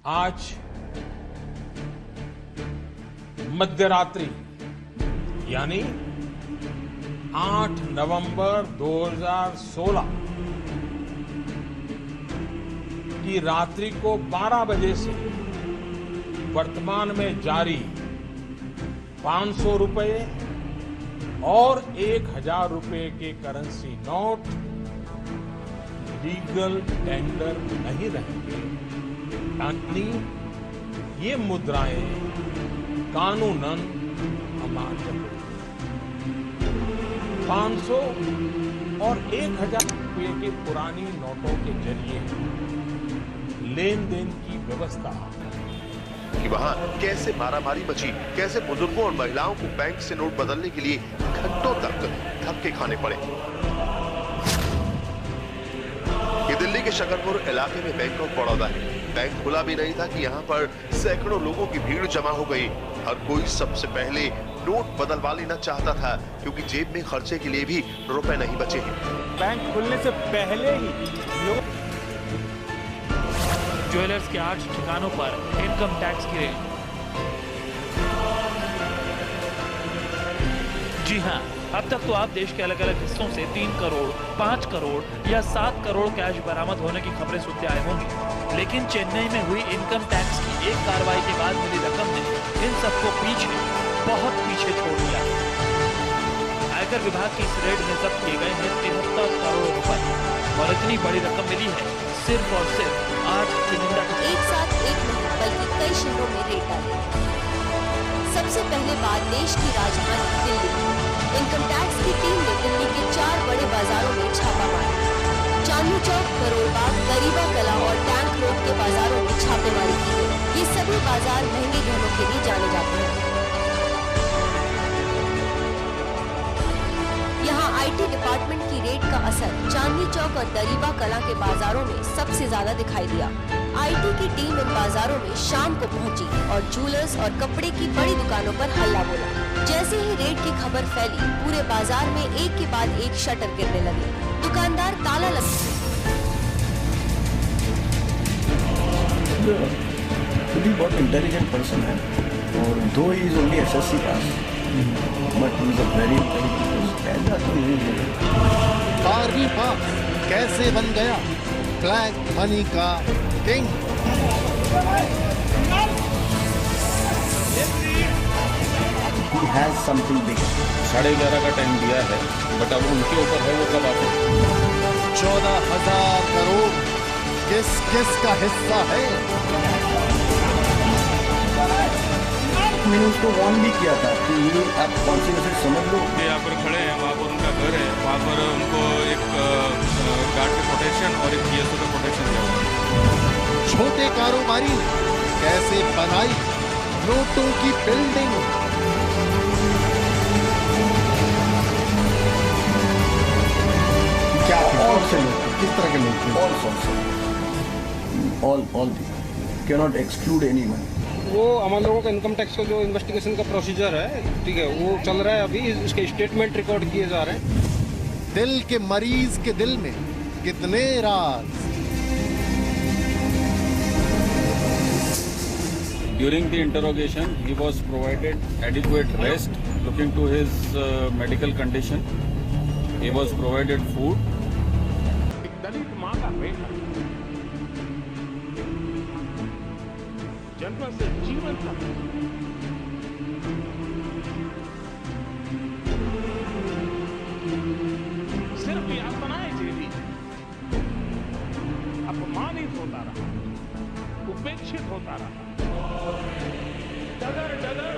आज मध्यरात्रि यानी 8 नवंबर 2016 की रात्रि को 12 बजे से वर्तमान में जारी 500 रुपए और 1000 रुपए के करेंसी नोट लीगल टेंडर नहीं रहेंगे, यानी ये मुद्राएं कानूनन अमान्य होंगी। 500 और 1000 रुपए के पुरानी नोटों के जरिए लेन देन की व्यवस्था कि वहां कैसे मारामारी मची, कैसे बुजुर्गों और महिलाओं को बैंक से नोट बदलने के लिए घंटों तक धक्के खाने पड़े। ये दिल्ली के शकरपुर इलाके में बैंक ऑफ बड़ौदा है। बैंक खुला भी नहीं था कि यहाँ पर सैकड़ों लोगों की भीड़ जमा हो गई। हर कोई सबसे पहले नोट बदलवा लेना चाहता था, क्योंकि जेब में खर्चे के लिए भी रुपए नहीं बचे हैं। बैंक खुलने से पहले ही लोग ज्वेलर्स के 8 ठिकानों पर इनकम टैक्स की रेड। जी हां, अब तक तो आप देश के अलग अलग हिस्सों से 3 करोड़, 5 करोड़ या 7 करोड़ कैश बरामद होने की खबरें सुनते आए होंगे, लेकिन चेन्नई में हुई इनकम टैक्स की एक कार्रवाई के बाद मिली रकम ने इन सबको बहुत पीछे छोड़ दिया। आयकर विभाग की इस रेड में जब्त किए गए हैं 73 करोड़ रुपए और इतनी बड़ी रकम मिली है सिर्फ और सिर्फ 8 चुनिंदा। एक साथ एक नहीं बल्कि कई शहरों में रेड डाली। सबसे पहले बात देश की राजधानी दिल्ली। इनकम टैक्स की टीम ने दिल्ली के 4 बड़े बाजारों में छापा मारा। चांदनी चौक, करोल बाग, गरीबा कला और टैंक रोड के बाजारों में छापेमारी की गई। ये सभी बाजार महंगे गहनों के लिए जाने जाते हैं। यहाँ आईटी डिपार्टमेंट की रेड का असर चांदनी चौक और दरीबा कला के बाजारों में सबसे ज्यादा दिखाई दिया। आईटी की टीम इन बाजारों में शाम को पहुंची और ज्वेलर्स और कपड़े की बड़ी दुकानों पर हल्ला बोला। जैसे ही रेड की खबर फैली, पूरे बाजार में एक के बाद एक शटर गिरने लगे। दुकानदार ताला लगा। बहुत इंटेलिजेंट पर्सन है और दो he is only SSC pass, but he is a very बारहवीं पास कैसे बन गया ब्लैक मनी का king. He has something big. 11:30 का टाइम दिया है, बट अब उनके ऊपर है वो कब आते हैं। 14,000 करोड़ किस किस का हिस्सा है। मैंने उसको वार्न भी किया था कि ये आप कॉन्सिक्वेंसेस समझ लो। यहाँ पर खड़े हैं, वहाँ पर उनका घर है, वहाँ पर उनको एक गार्ड के प्रोटेक्शन और एक पीएसओ का प्रोटेक्शन दिया हुआ। छोटे कारोबारी ने कैसे बनाई नोटों की बिल्डिंग। क्या और से लोग किस तरह के लोग ऑल कैनॉट एक्सक्लूड एनीवन। वो हमारे लोगों का इनकम टैक्स का जो इन्वेस्टिगेशन का प्रोसीजर है, ठीक है, वो चल रहा है। अभी उसके स्टेटमेंट रिकॉर्ड किए जा रहे हैं। दिल के मरीज के दिल में कितने राज। During the interrogation, he was provided adequate rest, looking to his medical condition. He was provided food. एक दलित माँ का बेटा जन्म से जीवन तक सिर्फ यातनाएं झेली, अपमानित होता रहा, उपेक्षित होता रहा, डगर डगर